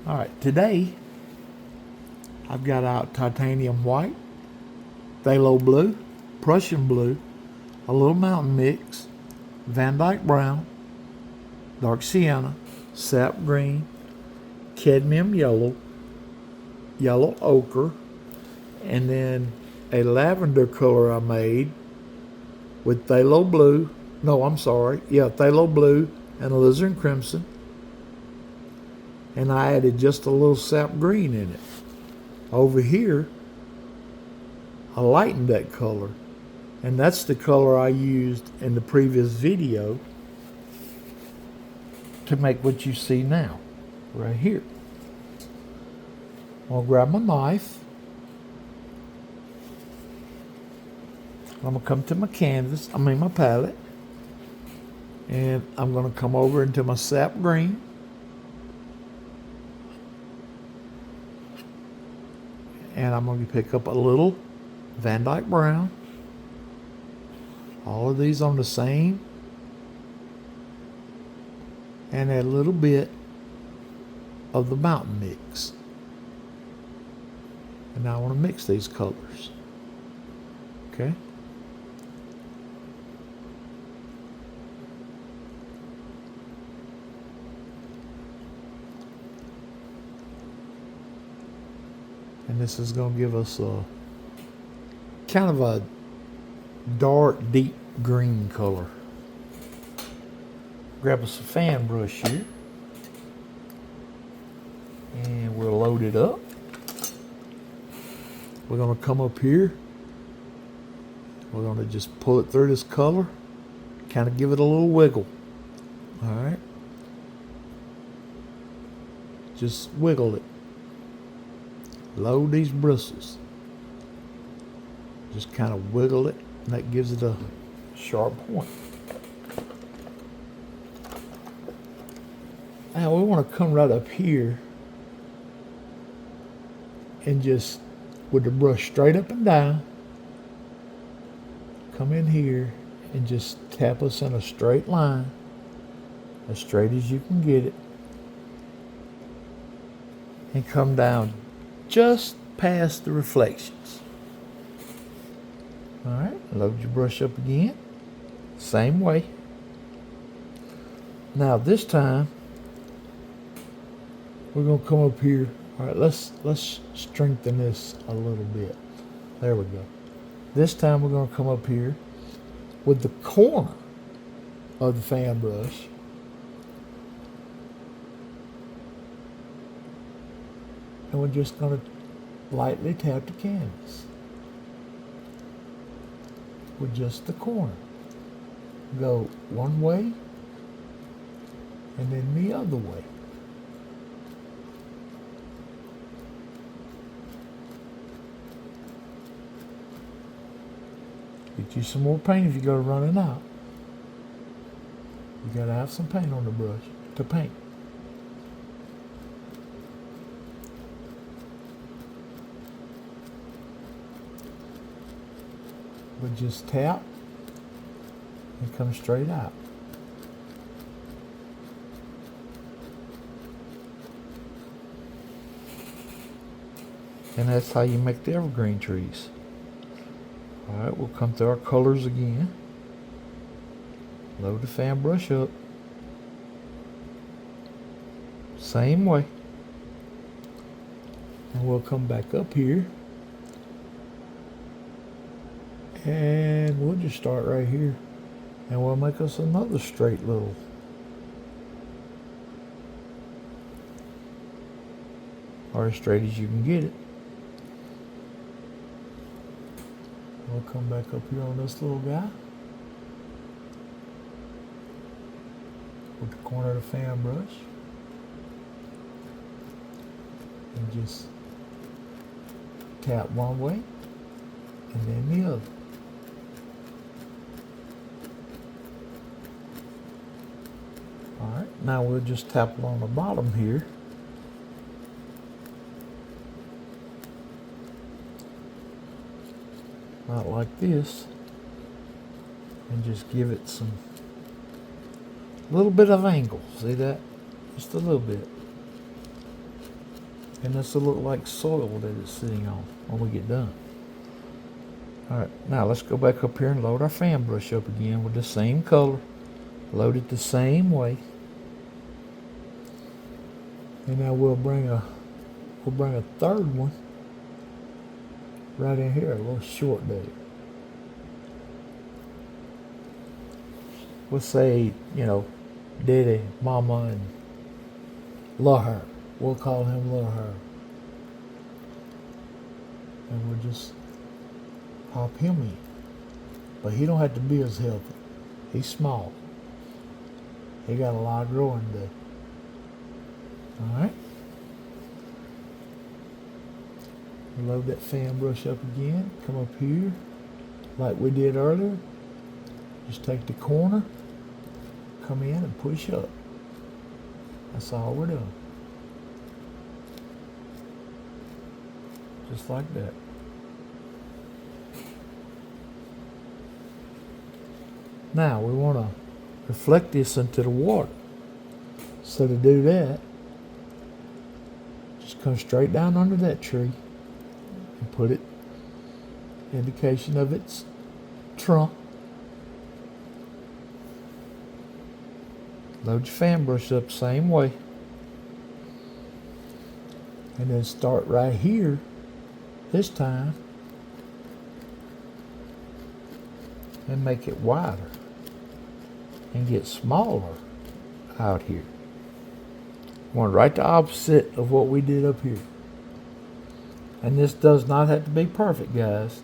Alright, today I've got out titanium white, phthalo blue, Prussian blue, a little mountain mix, Van Dyke brown, dark sienna, sap green, cadmium yellow, yellow ochre, and then a lavender color I made with phthalo blue. No, I'm sorry. Yeah, phthalo blue and alizarin crimson. And I added just a little sap green in it. Over here, I lightened that color. And that's the color I used in the previous video to make what you see now, right here. I'm gonna grab my knife. I'm gonna come to my canvas, my palette. And I'm gonna come over into my sap green. And I'm going to pick up a little Van Dyke brown. All of these on the same. And a little bit of the mountain mix. And now I want to mix these colors. Okay. And this is going to give us a kind of a dark, deep green color. Grab us a fan brush here. And we'll load it up. We're going to come up here. We're going to just pull it through this color. Kind of give it a little wiggle. Alright. Just wiggle it. Load these bristles. Just kind of wiggle it, and that gives it a sharp point. Now we want to come right up here and just, with the brush straight up and down, come in here and just tap us in a straight line, as straight as you can get it, and come down just past the reflections. Alright, load your brush up again. Same way. Now this time, we're going to come up here. Alright, let's strengthen this a little bit. There we go. This time we're going to come up here with the corner of the fan brush. And we're just going to lightly tap the canvas with just the corner. Go one way and then the other way. Get you some more paint if you go running out. You gotta have some paint on the brush to paint. But just tap and come straight out. And that's how you make the evergreen trees. Alright, we'll come through our colors again. Load the fan brush up. Same way. And we'll come back up here. And we'll just start right here. And we'll make us another straight little. Or as straight as you can get it. We'll come back up here on this little guy. With the corner of the fan brush. And just tap one way. And then the other. Alright, now we'll just tap along the bottom here. Not like this. And just give it some little bit of angle. See that? Just a little bit. And this will look like soil that it's sitting on when we get done. Alright, now let's go back up here and load our fan brush up again with the same color. Load it the same way. And now we'll bring a third one right in here, a little short there. We'll say, Daddy, Mama, and Lil Her. We'll call him Lil Her. And we'll just pop him in. But he don't have to be as healthy. He's small. He got a lot of growing to do. Alright. Load that fan brush up again. Come up here like we did earlier. Just take the corner, come in and push up. That's all we're doing. Just like that. Now we want to reflect this into the water. So to do that, just come straight down under that tree and put it, indication of its trunk. Load your fan brush up the same way. And then start right here this time and make it wider and get smaller out here. Going right the opposite of what we did up here. And this does not have to be perfect, guys.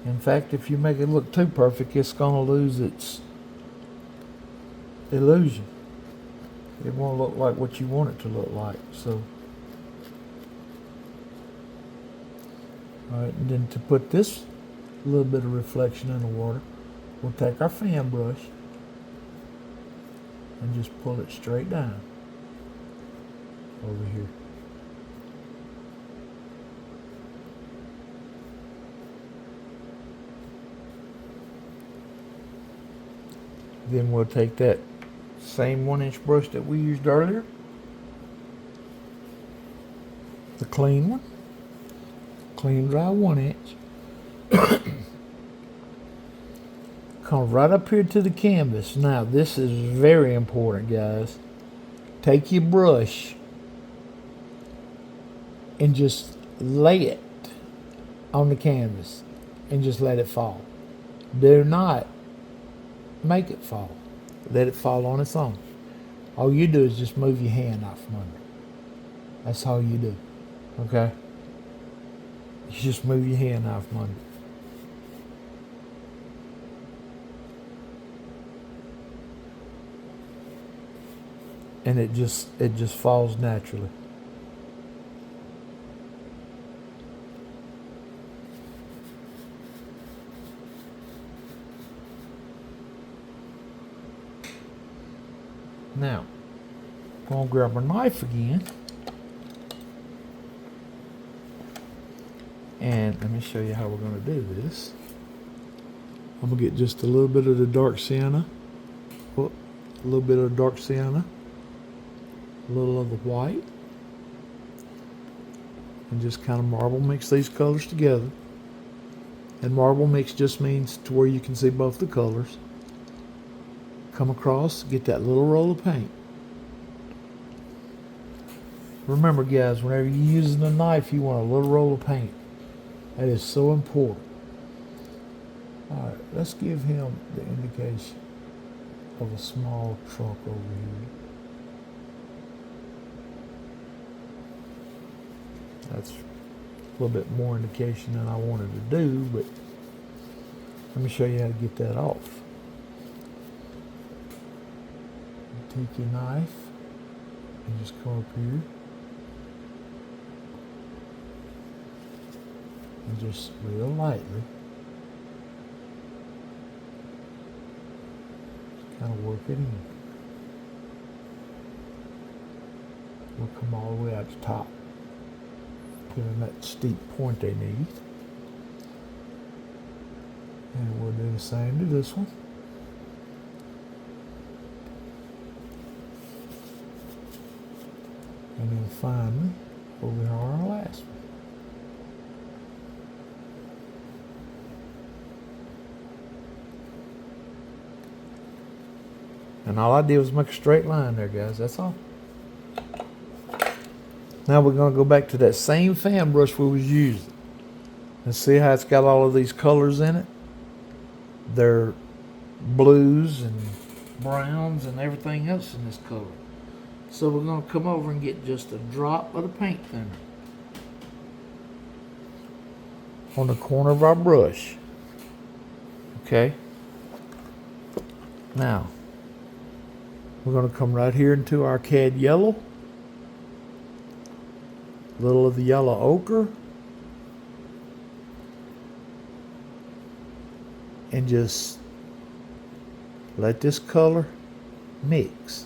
In fact, if you make it look too perfect, it's going to lose its illusion. It won't look like what you want it to look like. So, alright, and then to put this little bit of reflection in the water, we'll take our fan brush and just pull it straight down over here. Then we'll take that same 1-inch brush that we used earlier, the clean one, clean dry 1-inch. Come right up here to the canvas. Now this is very important, guys. Take your brush and just lay it on the canvas and just let it fall. Do not make it fall. Let it fall on its own. All you do is just move your hand out from under. That's all you do. Okay? You just move your hand out from under. And it just falls naturally. Now, I'm going to grab my knife again. And let me show you how we're going to do this. I'm going to get just a little bit of the dark sienna. A little bit of dark sienna. A little of the white. And just kind of marble mix these colors together. And marble mix just means to where you can see both the colors. Come across, get that little roll of paint. Remember, guys, whenever you're using a knife, you want a little roll of paint. That is so important. Alright, let's give him the indication of a small trunk over here. That's a little bit more indication than I wanted to do, but let me show you how to get that off. Take your knife and just come up here and just real lightly just kind of work it in. We'll come all the way out the top, give them that steep point they need, and we'll do the same to this one. And then finally, over here on our last one. And all I did was make a straight line there, guys. That's all. Now we're going to go back to that same fan brush we was using. And see how it's got all of these colors in it? They're blues and browns and everything else in this color. So we're going to come over and get just a drop of the paint thinner on the corner of our brush. Okay. Now, we're going to come right here into our cad yellow. A little of the yellow ochre. And just let this color mix.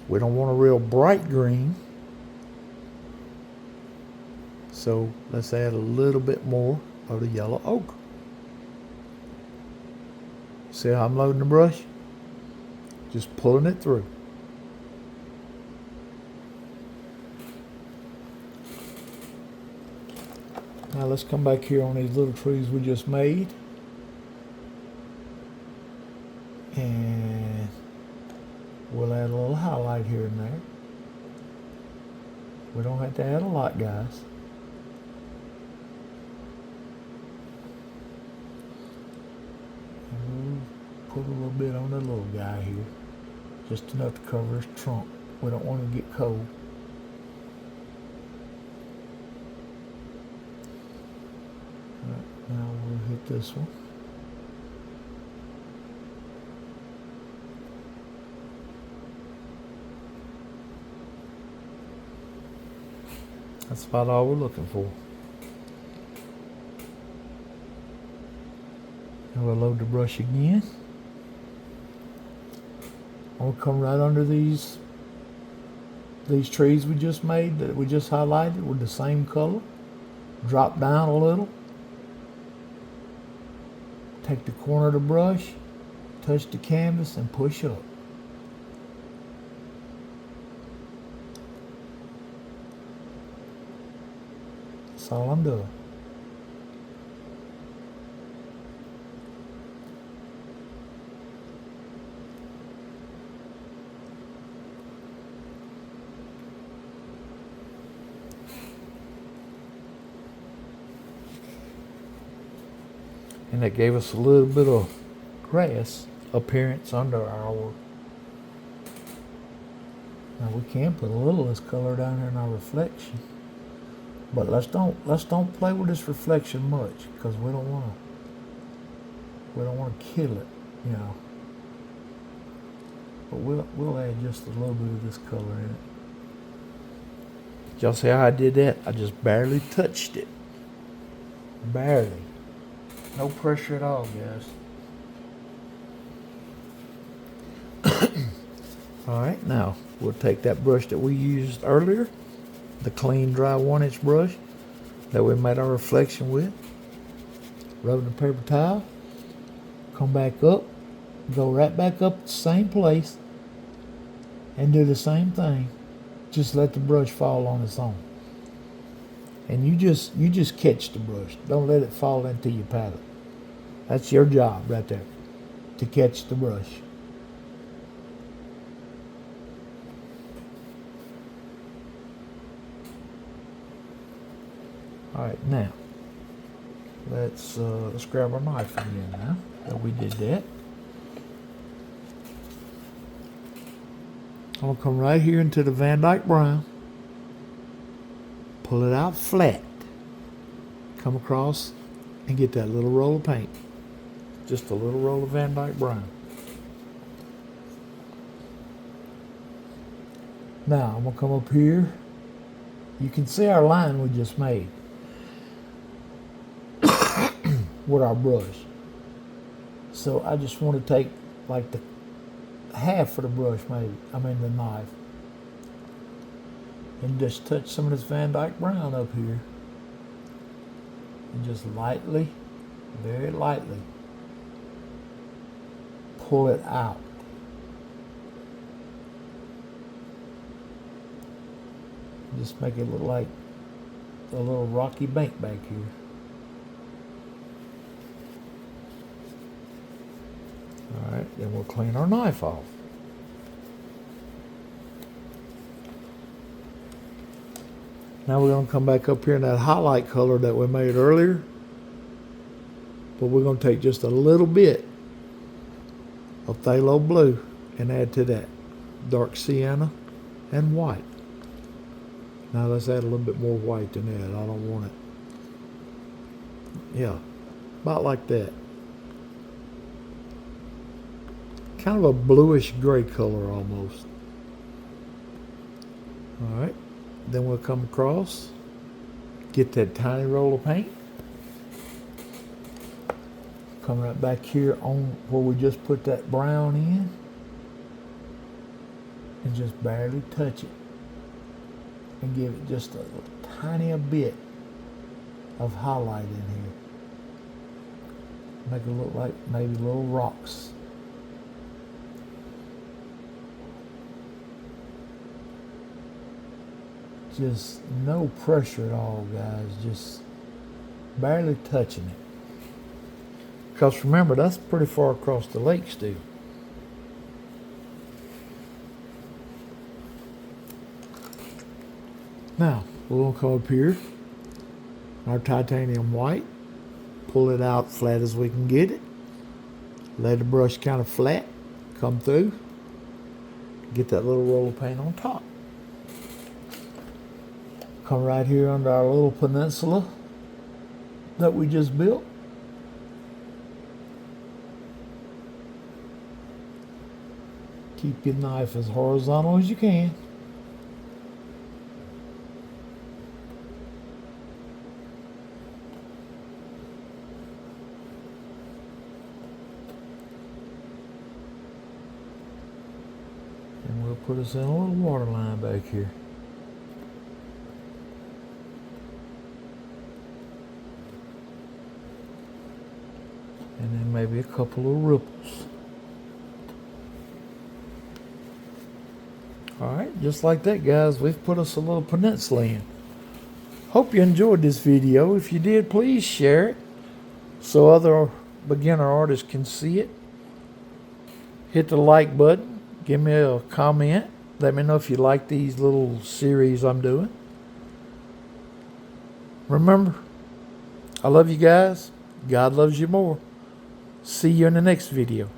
We don't want a real bright green. So let's add a little bit more of the yellow ochre. See how I'm loading the brush? Just pulling it through. Now let's come back here on these little trees we just made. And we'll add a little highlight here and there. We don't have to add a lot, guys. And we'll put a little bit on the little guy here. Just enough to cover his trunk. We don't want to get cold. Right, now we'll hit this one. That's about all we're looking for. And we'll load the brush again. We'll come right under these trees we just made, that we just highlighted with the same color. Drop down a little. Take the corner of the brush, touch the canvas, and push up. That's all I'm doing. And that gave us a little bit of grass appearance under our. Now we can put a little of this color down here in our reflection, but let's don't play with this reflection much, because we don't want to kill it, you know. But we'll add just a little bit of this color in it. Did y'all see how I did that? I just barely touched it. Barely. No pressure at all, guys. Alright, now we'll take that brush that we used earlier, the clean, dry 1-inch brush that we made our reflection with. Rub the paper towel, come back up, go right back up to the same place, and do the same thing. Just let the brush fall on its own. And you just catch the brush. Don't let it fall into your palette. That's your job right there, to catch the brush. All right, now let's grab our knife again. Now that we did that, I'm gonna come right here into the Van Dyke brown. Pull it out flat. Come across and get that little roll of paint. Just a little roll of Van Dyke brown. Now I'm gonna come up here. You can see our line we just made with our brush. So I just want to take like the half of the brush, maybe. I mean the knife. And just touch some of this Van Dyke brown up here. And just lightly, very lightly, pull it out. Just make it look like a little rocky bank back here. All right, then we'll clean our knife off. Now we're going to come back up here in that highlight color that we made earlier. But we're going to take just a little bit of phthalo blue and add to that. Dark sienna and white. Now let's add a little bit more white than that. I don't want it. Yeah, about like that. Kind of a bluish gray color almost. All right. Then we'll come across, get that tiny roll of paint. Come right back here on where we just put that brown in. And just barely touch it. And give it just a tiny bit of highlight in here. Make it look like maybe little rocks. Just no pressure at all, guys. Just barely touching it. Because remember, that's pretty far across the lake still. Now, we're going to come up here, our titanium white, pull it out flat as we can get it. Let the brush kind of flat, come through, get that little roll of paint on top. Come right here under our little peninsula that we just built. Keep your knife as horizontal as you can. And we'll put us in a little water line back here. And then maybe a couple of ripples. Alright, just like that, guys, we've put us a little peninsula in. Hope you enjoyed this video. If you did, please share it so other beginner artists can see it. Hit the like button. Give me a comment. Let me know if you like these little series I'm doing. Remember, I love you guys. God loves you more. See you in the next video.